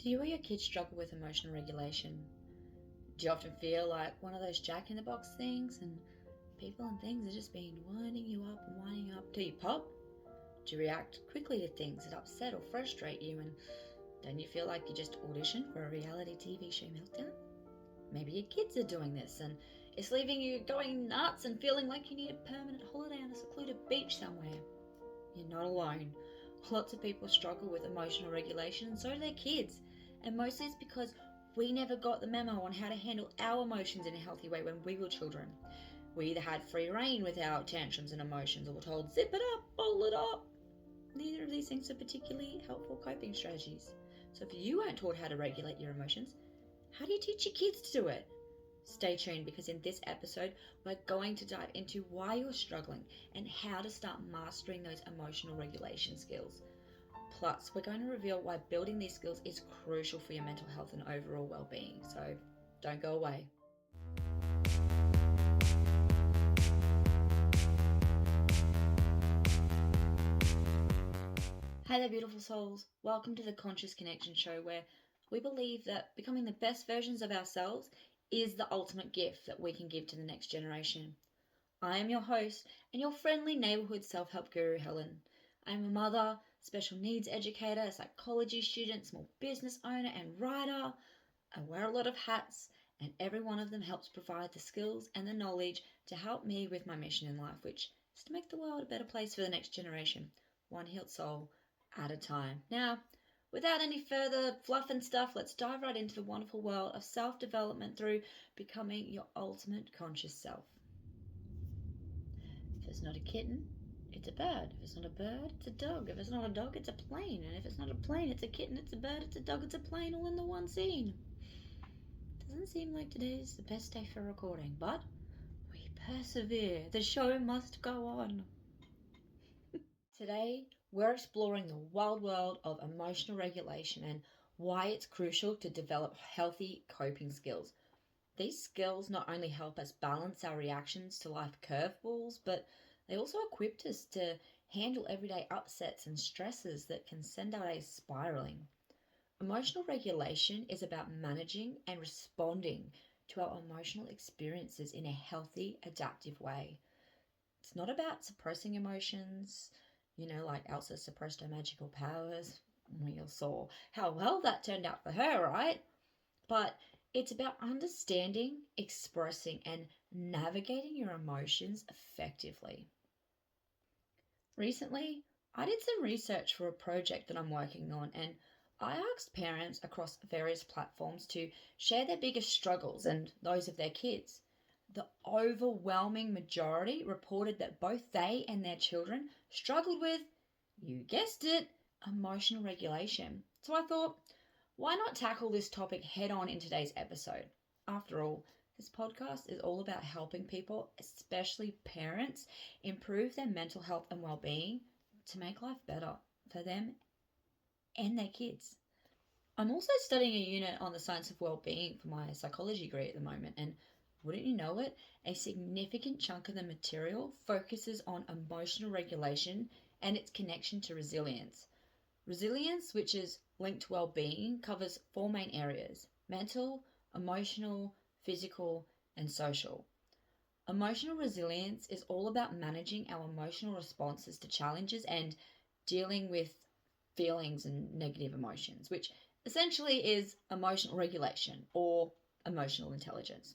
Do you or your kids struggle with emotional regulation? Do you often feel like one of those jack-in-the-box things and people and things are just winding you up till you pop? Do you react quickly to things that upset or frustrate you, and don't you feel like you just auditioned for a reality TV show meltdown? Maybe your kids are doing this and it's leaving you going nuts and feeling like you need a permanent holiday on a secluded beach somewhere. You're not alone. Lots of people struggle with emotional regulation, and so do their kids. And mostly it's because we never got the memo on how to handle our emotions in a healthy way when we were children. We either had free reign with our tantrums and emotions, or were told, zip it up, bottle it up. Neither of these things are particularly helpful coping strategies. So if you weren't taught how to regulate your emotions, how do you teach your kids to do it? Stay tuned, because in this episode, we're going to dive into why you're struggling and how to start mastering those emotional regulation skills. Plus, we're going to reveal why building these skills is crucial for your mental health and overall well-being. So don't go away. Hi there, beautiful souls. Welcome to the Conscious Connection Show, where we believe that becoming the best versions of ourselves is the ultimate gift that we can give to the next generation. I am your host and your friendly neighborhood self-help guru, Helen. I am a mother, special needs educator, a psychology student, small business owner, and writer. I wear a lot of hats, and every one of them helps provide the skills and the knowledge to help me with my mission in life, which is to make the world a better place for the next generation, one healed soul at a time. Now, without any further fluff and stuff, let's dive right into the wonderful world of self-development through becoming your ultimate conscious self. If it's not a kitten, it's a bird. If it's not a bird, it's a dog. If it's not a dog, it's a plane. And if it's not a plane, it's a kitten, it's a bird, it's a dog, it's a plane, all in the one scene. Doesn't seem like today's the best day for recording, but we persevere. The show must go on. Today, we're exploring the wild world of emotional regulation and why it's crucial to develop healthy coping skills. These skills not only help us balance our reactions to life curveballs, but they also equip us to handle everyday upsets and stresses that can send our days spiraling. Emotional regulation is about managing and responding to our emotional experiences in a healthy, adaptive way. It's not about suppressing emotions, like Elsa suppressed her magical powers. We all saw how well that turned out for her, right? But it's about understanding, expressing, and navigating your emotions effectively. Recently, I did some research for a project that I'm working on, and I asked parents across various platforms to share their biggest struggles and those of their kids. The overwhelming majority reported that both they and their children struggled with, you guessed it, emotional regulation. So I thought, why not tackle this topic head on in today's episode? After all, this podcast is all about helping people, especially parents, improve their mental health and well-being to make life better for them and their kids. I'm also studying a unit on the science of well-being for my psychology degree at the moment, and wouldn't you know it, a significant chunk of the material focuses on emotional regulation and its connection to resilience. Resilience, which is linked to well-being, covers four main areas: mental, emotional, physical, and social. Emotional resilience is all about managing our emotional responses to challenges and dealing with feelings and negative emotions, which essentially is emotional regulation or emotional intelligence.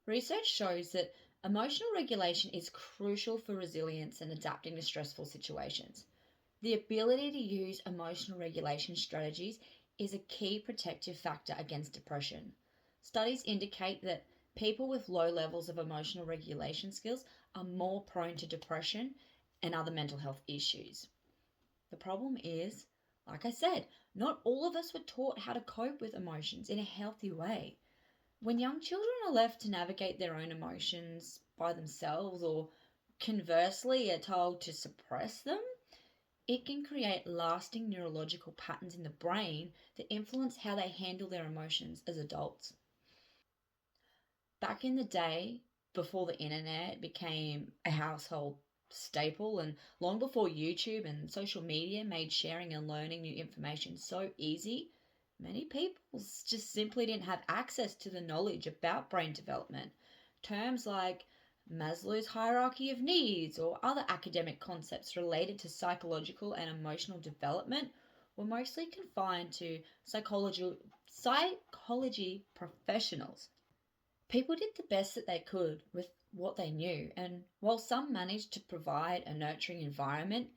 Research shows that emotional regulation is crucial for resilience and adapting to stressful situations. The ability to use emotional regulation strategies is a key protective factor against depression. Studies indicate that people with low levels of emotional regulation skills are more prone to depression and other mental health issues. The problem is, like I said, not all of us were taught how to cope with emotions in a healthy way. When young children are left to navigate their own emotions by themselves, or conversely are told to suppress them, it can create lasting neurological patterns in the brain that influence how they handle their emotions as adults. Back in the day, before the internet became a household staple, and long before YouTube and social media made sharing and learning new information so easy, Many people just simply didn't have access to the knowledge about brain development. Terms like Maslow's hierarchy of needs or other academic concepts related to psychological and emotional development were mostly confined to psychology professionals. People did the best that they could with what they knew, and while some managed to provide a nurturing environment,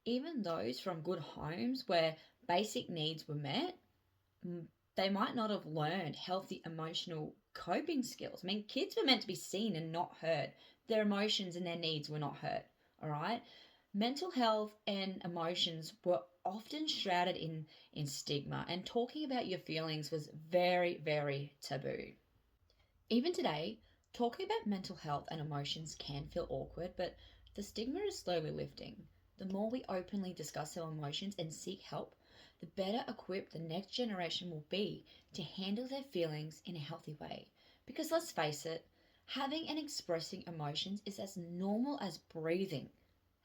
even those from good homes where basic needs were met, they might not have learned healthy emotional coping skills. I mean, kids were meant to be seen and not heard. Their emotions and their needs were not heard. All right. Mental health and emotions were often shrouded in stigma, and talking about your feelings was very, very taboo. Even today, talking about mental health and emotions can feel awkward, but the stigma is slowly lifting. The more we openly discuss our emotions and seek help, the better equipped the next generation will be to handle their feelings in a healthy way. Because let's face it, having and expressing emotions is as normal as breathing.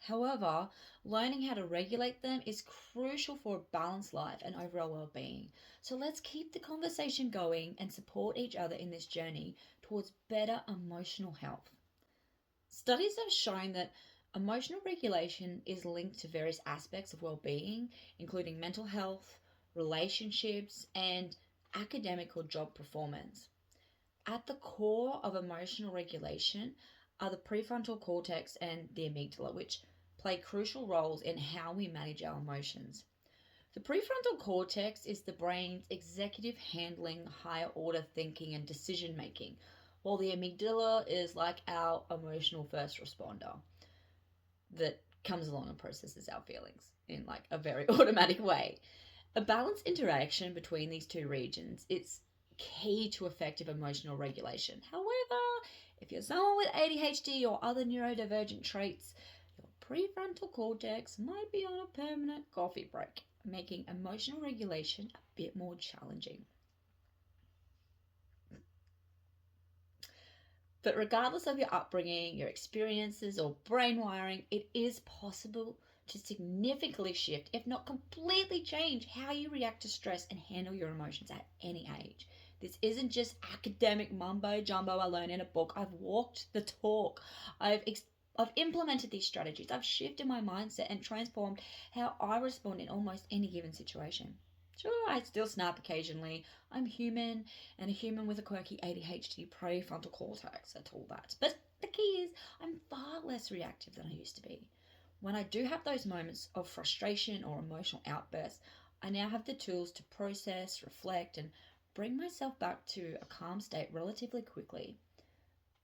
However, learning how to regulate them is crucial for a balanced life and overall well being. So let's keep the conversation going and support each other in this journey towards better emotional health. Studies have shown that emotional regulation is linked to various aspects of well being, including mental health, relationships, and academic or job performance. At the core of emotional regulation are the prefrontal cortex and the amygdala, which play crucial roles in how we manage our emotions. The prefrontal cortex is the brain's executive handling, higher order thinking, and decision making, while the amygdala is like our emotional first responder that comes along and processes our feelings in like a very automatic way. A balanced interaction between these two regions, it's key to effective emotional regulation. However, if you're someone with ADHD or other neurodivergent traits, your prefrontal cortex might be on a permanent coffee break, making emotional regulation a bit more challenging. But regardless of your upbringing, your experiences, or brain wiring, it is possible to significantly shift, if not completely change, how you react to stress and handle your emotions at any age. This isn't just academic mumbo jumbo I learned in a book. I've walked the talk. I've implemented these strategies. I've shifted my mindset and transformed how I respond in almost any given situation. Sure, I still snap occasionally. I'm human, and a human with a quirky ADHD prefrontal cortex. That's all that. But the key is, I'm far less reactive than I used to be. When I do have those moments of frustration or emotional outbursts, I now have the tools to process, reflect, and bring myself back to a calm state relatively quickly.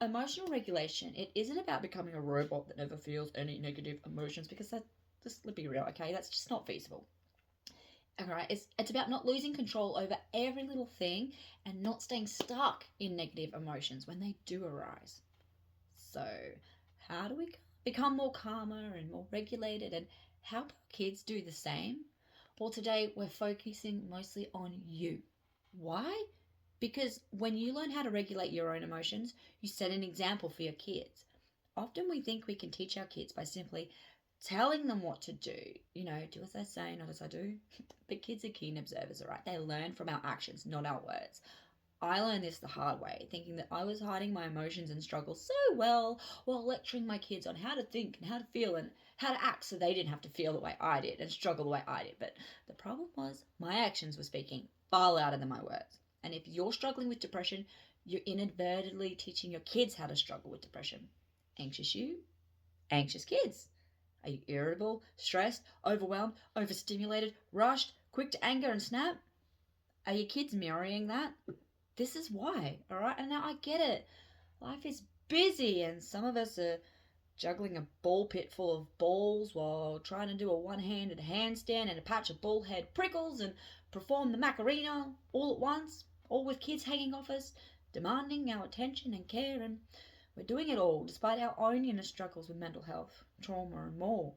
Emotional regulation, it isn't about becoming a robot that never feels any negative emotions, because let's be real, okay? That's just not feasible. Alright, it's about not losing control over every little thing and not staying stuck in negative emotions when they do arise. So, how do we become more calmer and more regulated, and how do kids do the same? Well, today we're focusing mostly on you. Why? Because when you learn how to regulate your own emotions, you set an example for your kids. Often we think we can teach our kids by simply telling them what to do. Do as I say, not as I do. But kids are keen observers, all right? They learn from our actions, not our words. I learned this the hard way, thinking that I was hiding my emotions and struggles so well while lecturing my kids on how to think and how to feel and how to act so they didn't have to feel the way I did and struggle the way I did. But the problem was my actions were speaking far louder than my words. And if you're struggling with depression, you're inadvertently teaching your kids how to struggle with depression. Anxious you, anxious kids. Are you irritable, stressed, overwhelmed, overstimulated, rushed, quick to anger and snap? Are your kids mirroring that? This is why, all right? And now I get it. Life is busy, and some of us are juggling a ball pit full of balls while trying to do a one-handed handstand and a patch of bullhead prickles and perform the Macarena all at once, all with kids hanging off us, demanding our attention and care, and we're doing it all despite our own inner struggles with mental health, trauma, and more.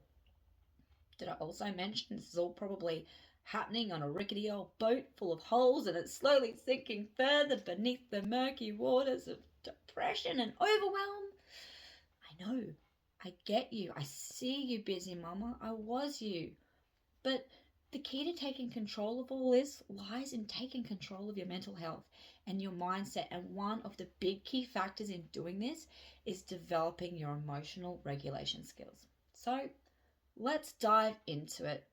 Did I also mention this is all probably happening on a rickety old boat full of holes, and it's slowly sinking further beneath the murky waters of depression and overwhelm? I know. I get you. I see you busy, Mama. I was you. But The key to taking control of all this lies in taking control of your mental health and your mindset. And one of the big key factors in doing this is developing your emotional regulation skills. So let's dive into it.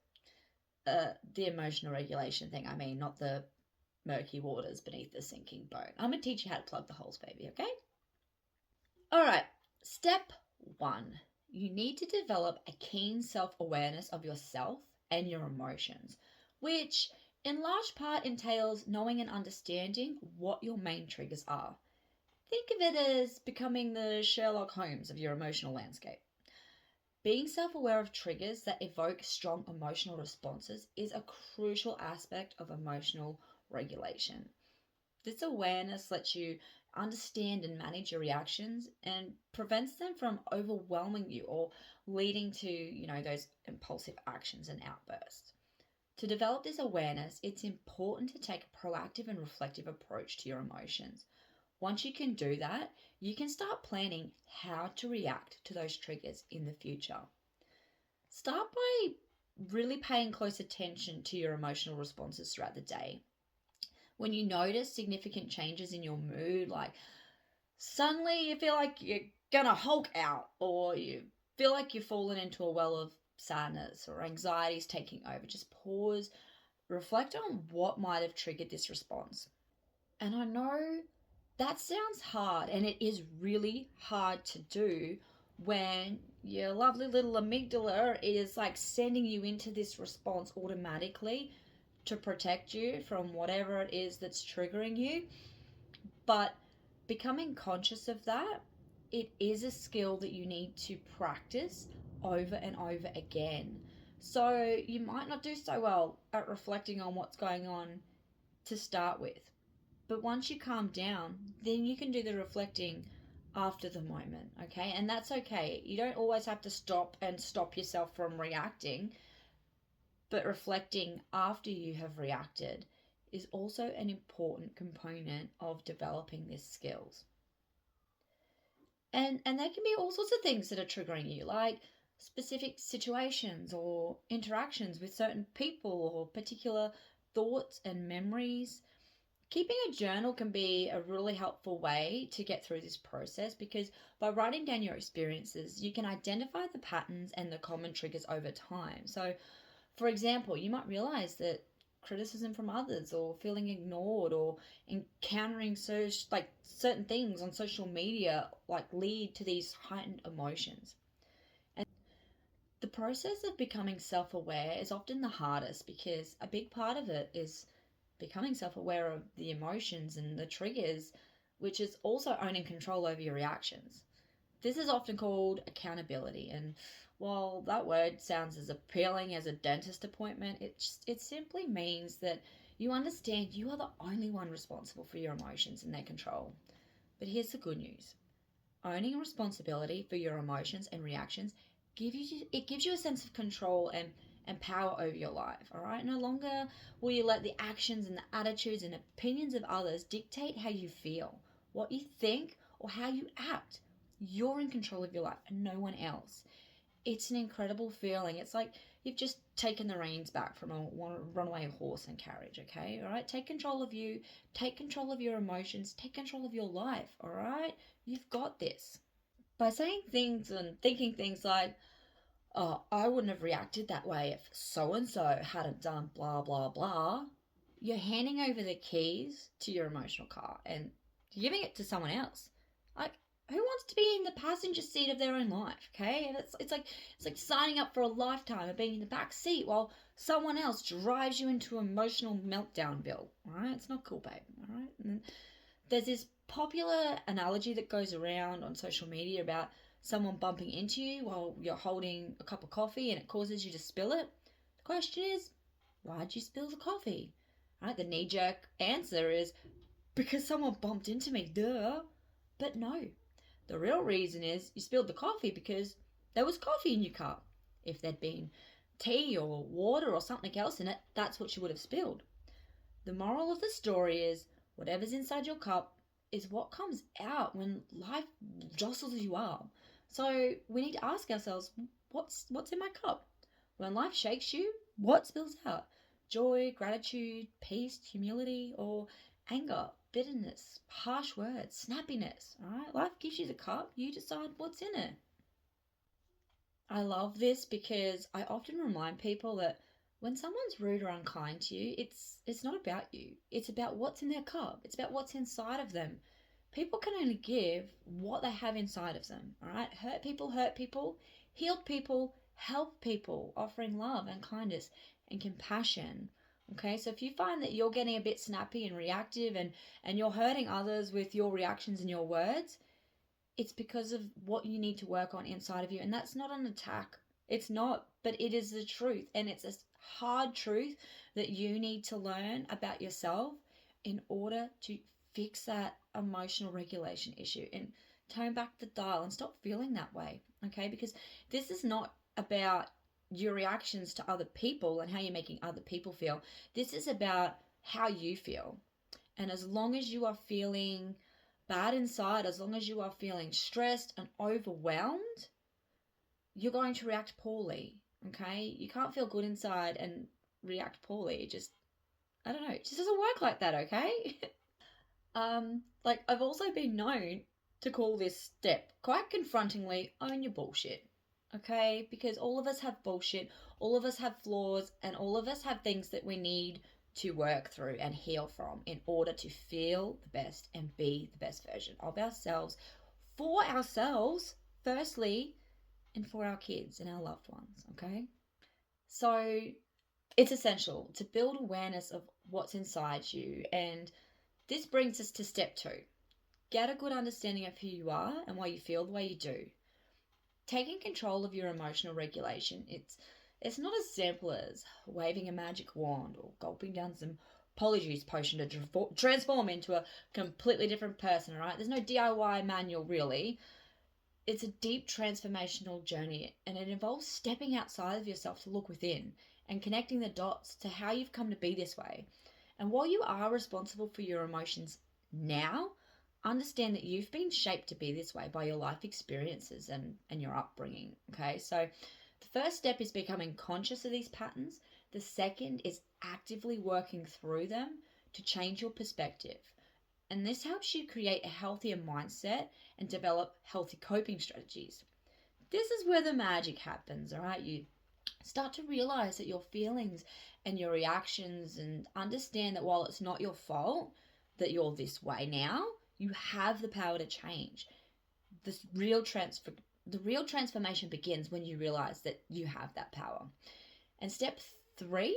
The emotional regulation thing, I mean, not the murky waters beneath the sinking boat. I'm going to teach you how to plug the holes, baby, okay? All right, step one. You need to develop a keen self awareness of yourself and your emotions, which in large part entails knowing and understanding what your main triggers are. Think of it as becoming the Sherlock Holmes of your emotional landscape. Being self aware of triggers that evoke strong emotional responses is a crucial aspect of emotional regulation. This awareness lets you understand and manage your reactions and prevents them from overwhelming you or leading to, those impulsive actions and outbursts. To develop this awareness, it's important to take a proactive and reflective approach to your emotions. Once you can do that, you can start planning how to react to those triggers in the future. Start by really paying close attention to your emotional responses throughout the day. When you notice significant changes in your mood, like suddenly you feel like you're gonna Hulk out, or you feel like you've fallen into a well of sadness or anxiety is taking over, just pause, reflect on what might have triggered this response. And I know that sounds hard, and it is really hard to do when your lovely little amygdala is like sending you into this response automatically to protect you from whatever it is that's triggering you. But becoming conscious of that, it is a skill that you need to practice over and over again. So you might not do so well at reflecting on what's going on to start with. But once you calm down, then you can do the reflecting after the moment, okay? And that's okay. You don't always have to stop yourself from reacting, but reflecting after you have reacted is also an important component of developing these skills. And there can be all sorts of things that are triggering you, like specific situations or interactions with certain people or particular thoughts and memories. Keeping a journal can be a really helpful way to get through this process, because by writing down your experiences, you can identify the patterns and the common triggers over time. So, for example, you might realize that criticism from others or feeling ignored or encountering certain things on social media lead to these heightened emotions. And the process of becoming self-aware is often the hardest, because a big part of it is becoming self-aware of the emotions and the triggers, which is also owning control over your reactions. This is often called accountability, and while that word sounds as appealing as a dentist appointment, it simply means that you understand you are the only one responsible for your emotions and their control. But here's the good news. Owning responsibility for your emotions and reactions gives you a sense of control and power over your life, all right? No longer will you let the actions and the attitudes and opinions of others dictate how you feel, what you think, or how you act. You're in control of your life and no one else. It's an incredible feeling. It's like you've just taken the reins back from a runaway horse and carriage, okay? All right? Take control of you, take control of your emotions, take control of your life, all right? You've got this. By saying things and thinking things like, oh, I wouldn't have reacted that way if so and so hadn't done blah, blah, blah, you're handing over the keys to your emotional car and giving it to someone else. Like, who wants to be in the passenger seat of their own life, okay? And it's like signing up for a lifetime of being in the back seat while someone else drives you into emotional meltdown bill, all right? It's not cool, babe, all right? And there's this popular analogy that goes around on social media about someone bumping into you while you're holding a cup of coffee and it causes you to spill it. The question is, why'd you spill the coffee? Right? The knee-jerk answer is, because someone bumped into me, duh. But no, the real reason is you spilled the coffee because there was coffee in your cup. If there'd been tea or water or something else in it, that's what you would have spilled. The moral of the story is, whatever's inside your cup is what comes out when life jostles you up. So we need to ask ourselves, what's in my cup? When life shakes you, what spills out? Joy, gratitude, peace, humility, or anger, bitterness, harsh words, snappiness. All right, life gives you the cup, you decide what's in it. I love this because I often remind people that when someone's rude or unkind to you, it's not about you. It's about what's in their cup. It's about what's inside of them. People can only give what they have inside of them. All right? Hurt people, healed people, help people, offering love and kindness and compassion. Okay, so if you find that you're getting a bit snappy and reactive and you're hurting others with your reactions and your words, it's because of what you need to work on inside of you. And that's not an attack. It's not, but it is the truth. And it's a hard truth that you need to learn about yourself in order to fix that emotional regulation issue and tone back the dial and stop feeling that way. Okay, because this is not about your reactions to other people and how you're making other people feel. This is about how you feel. And as long as you are feeling bad inside, as long as you are feeling stressed and overwhelmed, you're going to react poorly. Okay? You can't feel good inside and react poorly. I don't know, it just doesn't work like that, okay? Like I've also been known to call this step quite confrontingly, own your bullshit. Okay? Because all of us have bullshit, all of us have flaws, and all of us have things that we need to work through and heal from in order to feel the best and be the best version of ourselves for ourselves, firstly, and for our kids and our loved ones. Okay? So it's essential to build awareness of what's inside you. And this brings us to step 2. Get a good understanding of who you are and why you feel the way you do. Taking control of your emotional regulation, it's not as simple as waving a magic wand or gulping down some polyjuice potion to transform into a completely different person, all right? There's no DIY manual, really. It's a deep transformational journey, and it involves stepping outside of yourself to look within and connecting the dots to how you've come to be this way. And while you are responsible for your emotions now, understand that you've been shaped to be this way by your life experiences and your upbringing. Okay, so the first step is becoming conscious of these patterns. The second is actively working through them to change your perspective. And this helps you create a healthier mindset and develop healthy coping strategies. This is where the magic happens, all right? You start to realize that your feelings and your reactions, and understand that while it's not your fault that you're this way now, you have the power to change. The real transformation begins when you realize that you have that power. And step 3,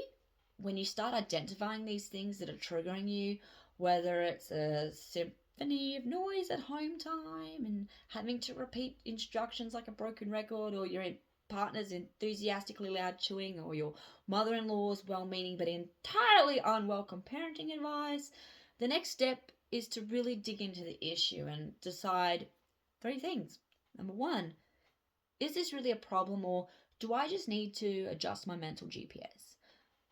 when you start identifying these things that are triggering you, whether it's a symphony of noise at home time and having to repeat instructions like a broken record, or your partner's enthusiastically loud chewing, or your mother-in-law's well-meaning but entirely unwelcome parenting advice, the next step is to really dig into the issue and decide 3 things. Number 1, is this really a problem, or do I just need to adjust my mental GPS?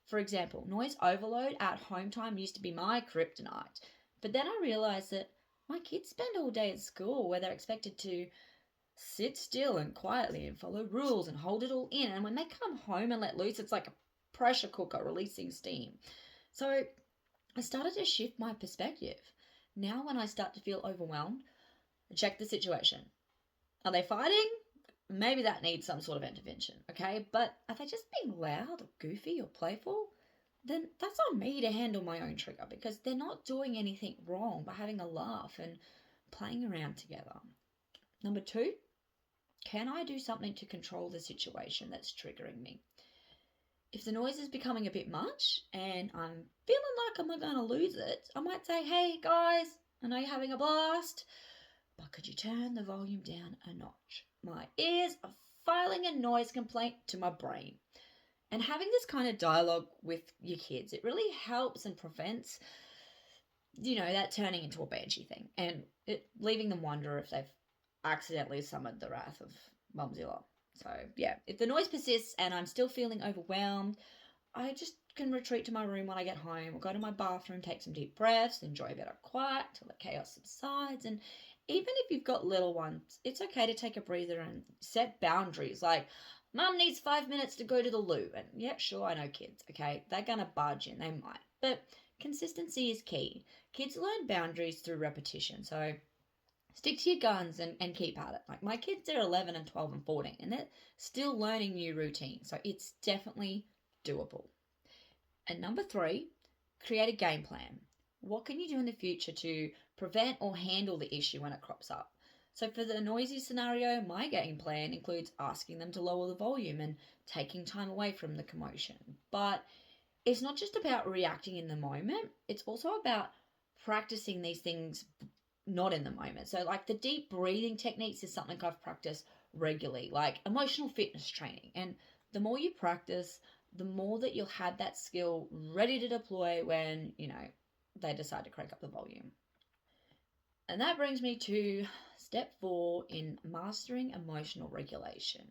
For example, noise overload at home time used to be my kryptonite, but then I realized that my kids spend all day at school where they're expected to sit still and quietly and follow rules and hold it all in, and when they come home and let loose, it's like a pressure cooker releasing steam. So I started to shift my perspective. Now when I start to feel overwhelmed, I check the situation. Are they fighting? Maybe that needs some sort of intervention, okay? But are they just being loud or goofy or playful? Then that's on me to handle my own trigger, because they're not doing anything wrong by having a laugh and playing around together. Number 2, can I do something to control the situation that's triggering me? If the noise is becoming a bit much and I'm feeling like I'm going to lose it, I might say, hey guys, I know you're having a blast, but could you turn the volume down a notch? My ears are filing a noise complaint to my brain. And having this kind of dialogue with your kids, it really helps and prevents, that turning into a banshee thing and leaving them wonder if they've accidentally summoned the wrath of Mumzilla. So yeah, if the noise persists and I'm still feeling overwhelmed, I just can retreat to my room when I get home, or go to my bathroom, take some deep breaths, enjoy a bit of quiet till the chaos subsides. And even if you've got little ones, it's okay to take a breather and set boundaries. Like, Mum needs 5 minutes to go to the loo. And yeah, sure, I know kids, okay? They're going to budge in, they might. But consistency is key. Kids learn boundaries through repetition. So stick to your guns and keep at it. Like my kids are 11 and 12 and 14, and they're still learning new routines. So it's definitely doable. And number 3, create a game plan. What can you do in the future to prevent or handle the issue when it crops up? So, for the noisy scenario, my game plan includes asking them to lower the volume and taking time away from the commotion. But it's not just about reacting in the moment, it's also about practicing these things not in the moment. So, like the deep breathing techniques is something I've practiced regularly, like emotional fitness training. And the more you practice, the more that you'll have that skill ready to deploy when, they decide to crank up the volume. And that brings me to step 4 in mastering emotional regulation.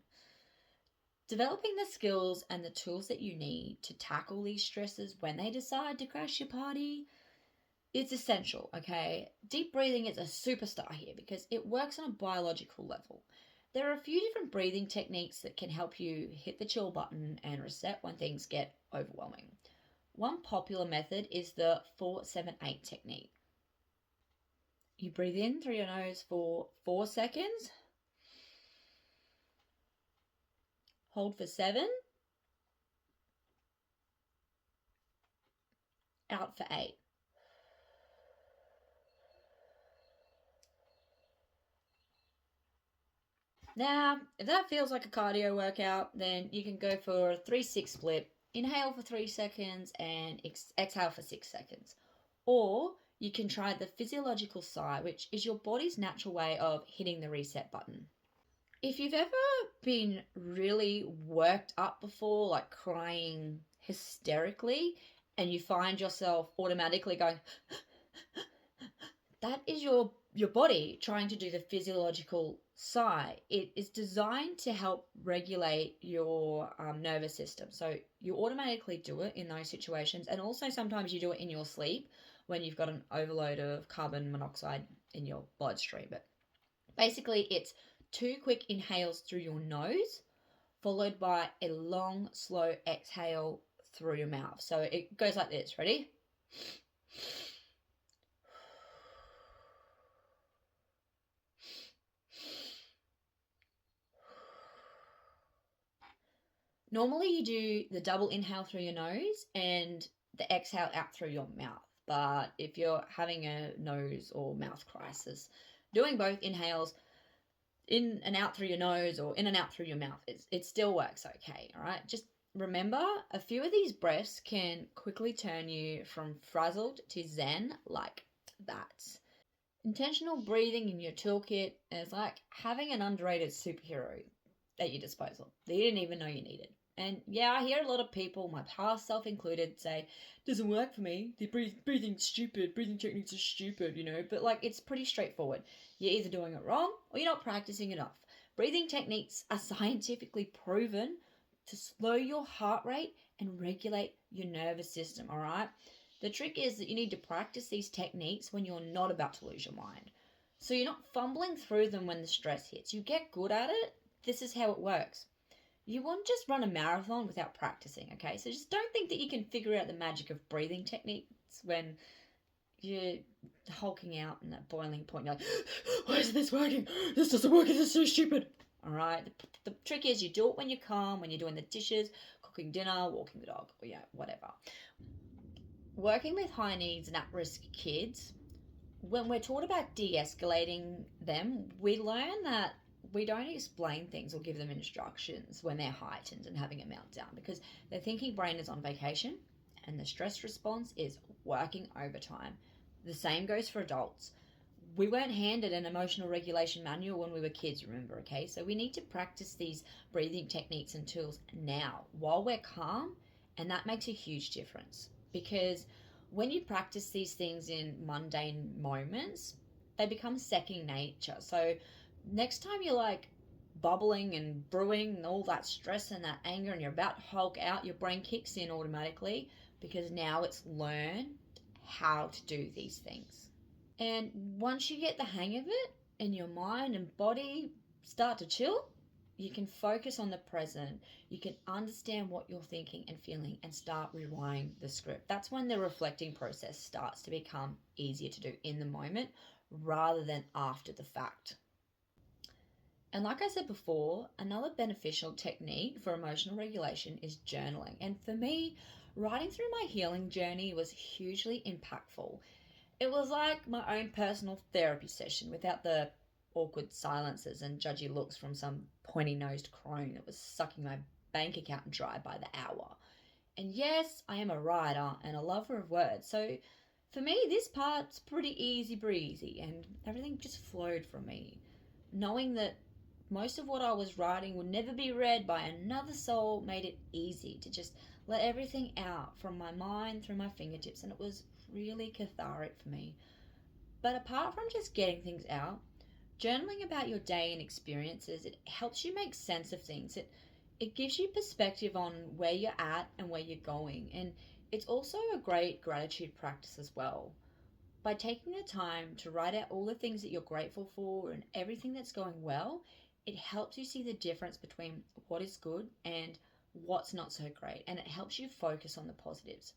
Developing the skills and the tools that you need to tackle these stresses when they decide to crash your party, it's essential, okay? Deep breathing is a superstar here because it works on a biological level. There are a few different breathing techniques that can help you hit the chill button and reset when things get overwhelming. One popular method is the 4-7-8 technique. You breathe in through your nose for 4 seconds, hold for 7, out for 8. Now, if that feels like a cardio workout, then you can go for a 3-6 split. Inhale for 3 seconds and exhale for 6 seconds. Or you can try the physiological sigh, which is your body's natural way of hitting the reset button. If you've ever been really worked up before, like crying hysterically, and you find yourself automatically going, that is your body trying to do the physiological sigh. It is designed to help regulate your nervous system. So you automatically do it in those situations. And also sometimes you do it in your sleep when you've got an overload of carbon monoxide in your bloodstream. But basically it's 2 quick inhales through your nose, followed by a long, slow exhale through your mouth. So it goes like this. Ready? Normally you do the double inhale through your nose and the exhale out through your mouth. But if you're having a nose or mouth crisis, doing both inhales in and out through your nose or in and out through your mouth, it still works okay, all right? Just remember, a few of these breaths can quickly turn you from frazzled to zen like that. Intentional breathing in your toolkit is like having an underrated superhero at your disposal that you didn't even know you needed. And yeah, I hear a lot of people, my past self included, say, doesn't work for me. The breathing's stupid. Breathing techniques are stupid, But it's pretty straightforward. You're either doing it wrong or you're not practicing enough. Breathing techniques are scientifically proven to slow your heart rate and regulate your nervous system, all right? The trick is that you need to practice these techniques when you're not about to lose your mind. So you're not fumbling through them when the stress hits. You get good at it. This is how it works. You won't just run a marathon without practicing, okay? So just don't think that you can figure out the magic of breathing techniques when you're hulking out in that boiling point. You're like, why isn't this working? This doesn't work. This is so stupid. All right? The trick is you do it when you're calm, when you're doing the dishes, cooking dinner, walking the dog, or whatever. Working with high needs and at-risk kids, when we're taught about de-escalating them, we learn that we don't explain things or give them instructions when they're heightened and having a meltdown because their thinking brain is on vacation and the stress response is working overtime. The same goes for adults. We weren't handed an emotional regulation manual when we were kids, remember, okay? So we need to practice these breathing techniques and tools now while we're calm, and that makes a huge difference because when you practice these things in mundane moments, they become second nature. So next time you're like bubbling and brewing and all that stress and that anger and you're about to hulk out, your brain kicks in automatically because now it's learned how to do these things. And once you get the hang of it and your mind and body start to chill, You can focus on the present. You can understand what you're thinking and feeling and start rewriting the script. That's when the reflecting process starts to become easier to do in the moment rather than after the fact. And like I said before, another beneficial technique for emotional regulation is journaling. And for me, writing through my healing journey was hugely impactful. It was like my own personal therapy session without the awkward silences and judgy looks from some pointy nosed crone that was sucking my bank account dry by the hour. And yes, I am a writer and a lover of words, so for me, this part's pretty easy breezy and everything just flowed from me. Knowing that most of what I was writing would never be read by another soul made it easy to just let everything out from my mind through my fingertips, and it was really cathartic for me. But apart from just getting things out, journaling about your day and experiences, it helps you make sense of things. It gives you perspective on where you're at and where you're going, and it's also a great gratitude practice as well. By taking the time to write out all the things that you're grateful for and everything that's going well, it helps you see the difference between what is good and what's not so great, and it helps you focus on the positives.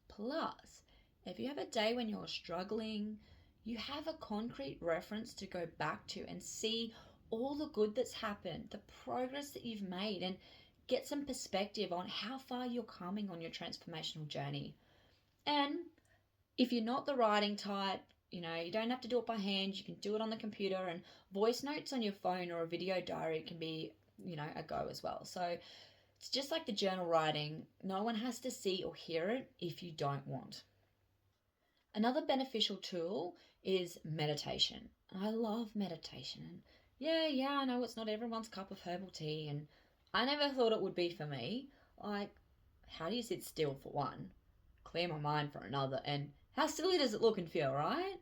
Plus, if you have a day when you're struggling, you have a concrete reference to go back to and see all the good that's happened, the progress that you've made, and get some perspective on how far you're coming on your transformational journey. And if you're not the writing type, you don't have to do it by hand. You can do it on the computer, and voice notes on your phone or a video diary can be, a go as well. So it's just like the journal writing. No one has to see or hear it if you don't want. Another beneficial tool is meditation. I love meditation. And yeah, I know it's not everyone's cup of herbal tea, and I never thought it would be for me. Like, how do you sit still for one? Clear my mind for another, and how silly does it look and feel, right?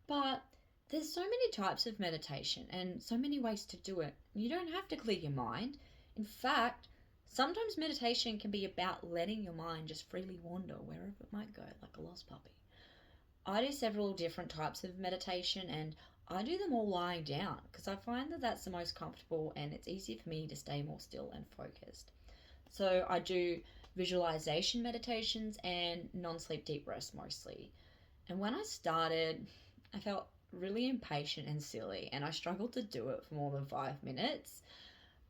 But there's so many types of meditation and so many ways to do it. You don't have to clear your mind. In fact, sometimes meditation can be about letting your mind just freely wander wherever it might go, like a lost puppy. I do several different types of meditation, and I do them all lying down because I find that that's the most comfortable and it's easy for me to stay more still and focused. So I do visualization meditations and non sleep deep rest mostly. And when I started, I felt really impatient and silly, and I struggled to do it for more than 5 minutes.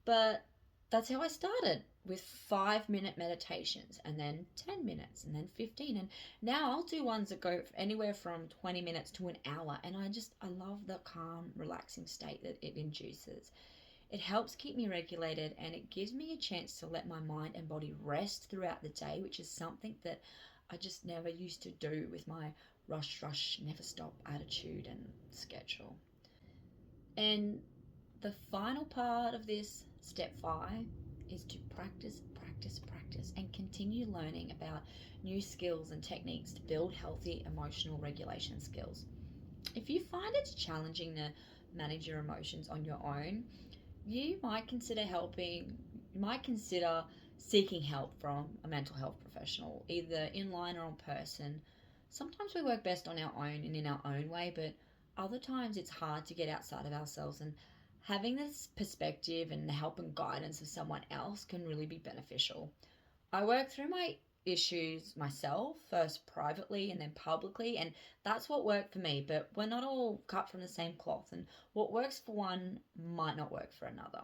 But that's how I started, with 5 minute meditations, and then 10 minutes, and then 15. And now I'll do ones that go anywhere from 20 minutes to an hour. And I love the calm, relaxing state that it induces. It helps keep me regulated, and it gives me a chance to let my mind and body rest throughout the day, which is something that I just never used to do with my rush, never stop attitude and schedule. And the final part of this, step 5, is to practice, and continue learning about new skills and techniques to build healthy emotional regulation skills. If you find it's challenging to manage your emotions on your own, you might consider seeking help from a mental health professional, either online or in person. Sometimes we work best on our own and in our own way, but other times it's hard to get outside of ourselves, and having this perspective and the help and guidance of someone else can really be beneficial. I work through my issues myself, first privately and then publicly, and that's what worked for me. But we're not all cut from the same cloth, and what works for one might not work for another.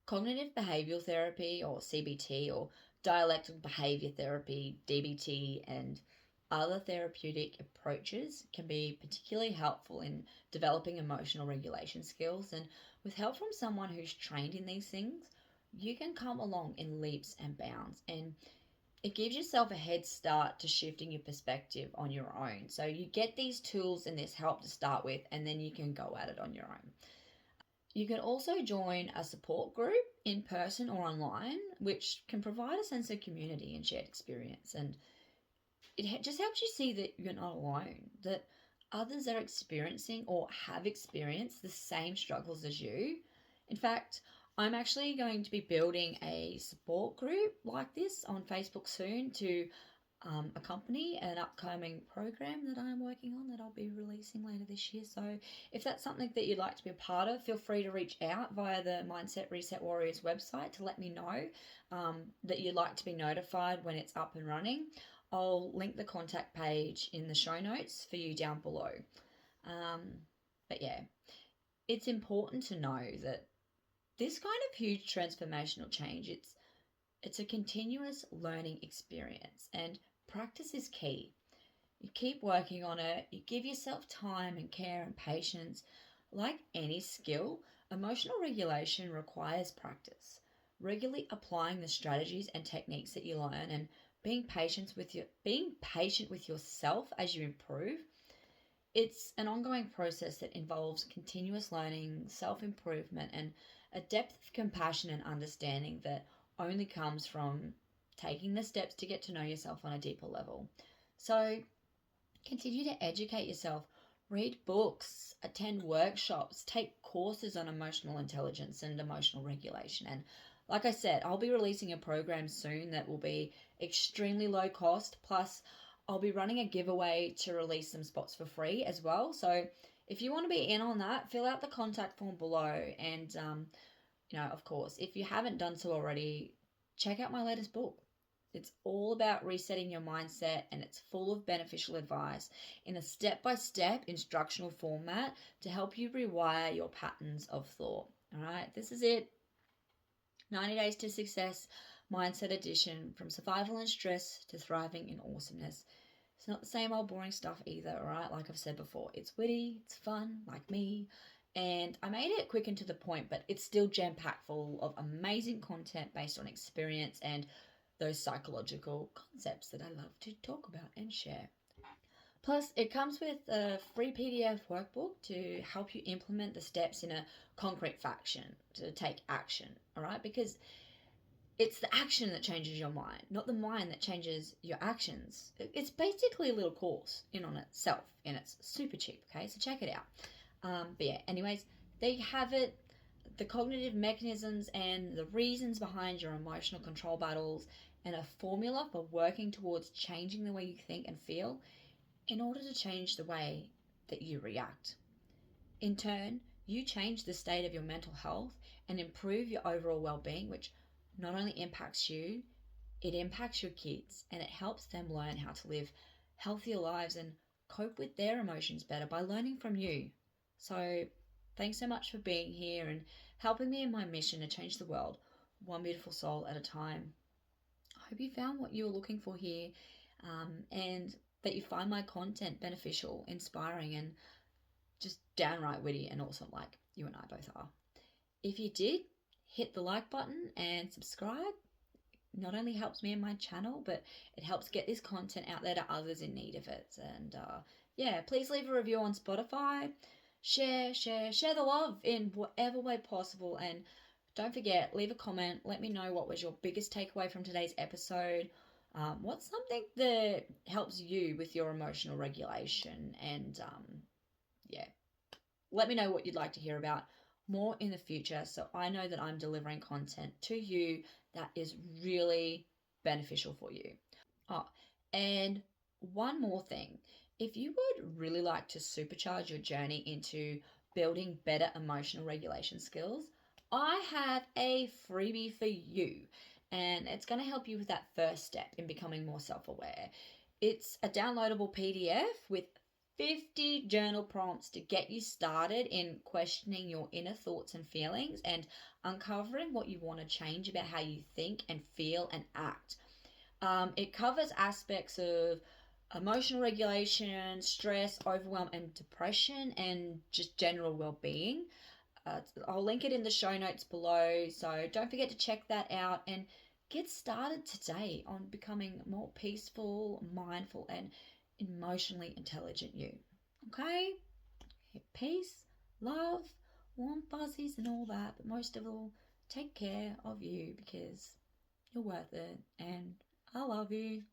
Cognitive behavioral therapy, or CBT, or dialectical behavior therapy, DBT, and other therapeutic approaches can be particularly helpful in developing emotional regulation skills. And with help from someone who's trained in these things, you can come along in leaps and bounds, and it gives yourself a head start to shifting your perspective on your own. So you get these tools and this help to start with, and then you can go at it on your own. You can also join a support group in person or online, which can provide a sense of community and shared experience. And it just helps you see that you're not alone, that others are experiencing or have experienced the same struggles as you. In fact, I'm actually going to be building a support group like this on Facebook soon to accompany an upcoming program that I'm working on that I'll be releasing later this year. So if that's something that you'd like to be a part of, feel free to reach out via the Mindset Reset Warriors website to let me know that you'd like to be notified when it's up and running. I'll link the contact page in the show notes for you down below. But yeah, it's important to know that this kind of huge transformational change, it's a continuous learning experience, and practice is key. You keep working on it, you give yourself time and care and patience. Like any skill, emotional regulation requires practice. Regularly applying the strategies and techniques that you learn, and being patient with yourself as you improve. It's an ongoing process that involves continuous learning, self-improvement, and a depth of compassion and understanding that only comes from taking the steps to get to know yourself on a deeper level. So continue to educate yourself, read books, attend workshops, take courses on emotional intelligence and emotional regulation. And like I said, I'll be releasing a program soon that will be extremely low cost. Plus, I'll be running a giveaway to release some spots for free as well. So if you want to be in on that, fill out the contact form below. And, of course, if you haven't done so already, check out my latest book. It's all about resetting your mindset, and it's full of beneficial advice in a step-by-step instructional format to help you rewire your patterns of thought. All right, this is it. 90 Days to Success Mindset Edition, from survival and stress to thriving in awesomeness. It's not the same old boring stuff either, all right? Like I've said before, it's witty, it's fun, like me, and I made it quick and to the point, but it's still jam-packed full of amazing content based on experience and those psychological concepts that I love to talk about and share. Plus, it comes with a free PDF workbook to help you implement the steps in a concrete fashion to take action, all right? Because it's the action that changes your mind, not the mind that changes your actions. It's basically a little course in on itself, and it's super cheap, okay? So check it out. But yeah, anyways, there you have it. The cognitive mechanisms and the reasons behind your emotional control battles, and a formula for working towards changing the way you think and feel in order to change the way that you react. In turn, you change the state of your mental health and improve your overall well-being, which not only impacts you, it impacts your kids, and it helps them learn how to live healthier lives and cope with their emotions better by learning from you. So thanks so much for being here and helping me in my mission to change the world one beautiful soul at a time. I hope you found what you were looking for here, and that you find my content beneficial, inspiring, and just downright witty and awesome, like you and I both are. If you did, hit the like button and subscribe. Not only helps me and my channel, but it helps get this content out there to others in need of it. And please leave a review on Spotify. Share the love in whatever way possible. And don't forget, leave a comment. Let me know what was your biggest takeaway from today's episode. What's something that helps you with your emotional regulation? And let me know what you'd like to hear about more in the future, so I know that I'm delivering content to you that is really beneficial for you. Oh, and one more thing. If you would really like to supercharge your journey into building better emotional regulation skills, I have a freebie for you, and it's going to help you with that first step in becoming more self-aware. It's a downloadable PDF with 50 journal prompts to get you started in questioning your inner thoughts and feelings and uncovering what you want to change about how you think and feel and act. It covers aspects of emotional regulation, stress, overwhelm, and depression, and just general well-being. I'll link it in the show notes below, so don't forget to check that out and get started today on becoming more peaceful, mindful, and emotionally intelligent you. Okay? Peace, love, warm fuzzies and all that, but most of all, take care of you because you're worth it, and I love you.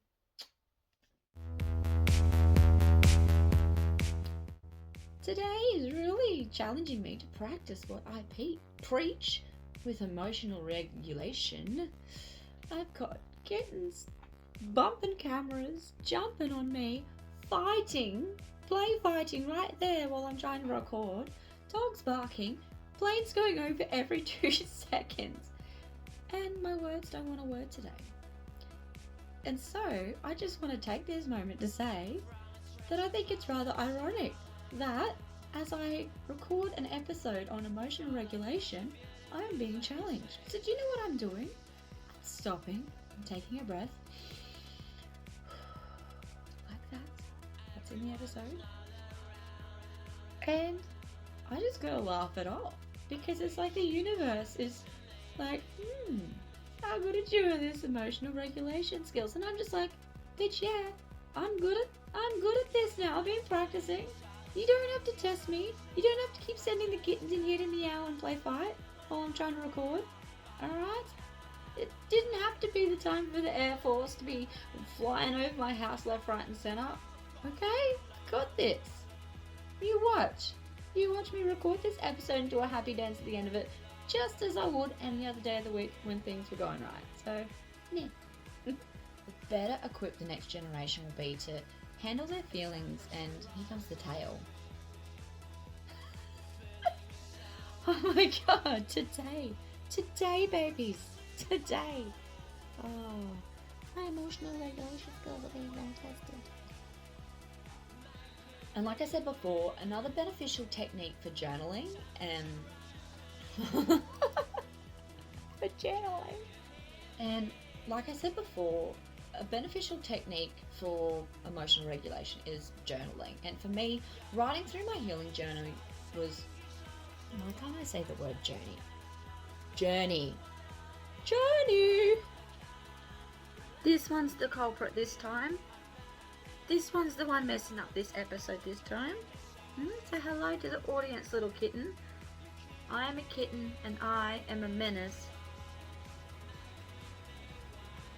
Today is really challenging me to practice what I preach with emotional regulation. I've got kittens bumping cameras, jumping on me, fighting, play fighting right there while I'm trying to record, dogs barking, planes going over every 2 seconds, and my words don't want a word today. And so I just want to take this moment to say that I think it's rather ironic that as I record an episode on emotional regulation, I am being challenged. So do you know what I'm doing? I'm stopping, I'm taking a breath, like that. That's in the episode. And I just gotta laugh it off because it's like the universe is like, how good at you at this emotional regulation skills? And I'm just like, bitch, yeah, I'm good at this now. I've been practicing. You don't have to test me. You don't have to keep sending the kittens in here to meow and play fight while I'm trying to record. Alright? It didn't have to be the time for the Air Force to be flying over my house left, right and centre. Okay? Got this. You watch. You watch me record this episode and do a happy dance at the end of it, just as I would any other day of the week when things were going right. So, yeah. The better equipped the next generation will be to handle their feelings, and here comes the tail. Oh my god, today babies, today. Oh, my emotional regulation skills are being tested. And like I said before, another beneficial technique for journaling and like I said before, a beneficial technique for emotional regulation is journaling. And for me, writing through my healing journey was, why can't I say the word journey? Journey. This one's the culprit this time. This one's the one messing up this episode this time. Say hello to the audience, little kitten. I am a kitten and I am a menace.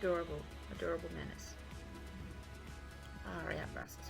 Adorable menace. Hurry up, Russell.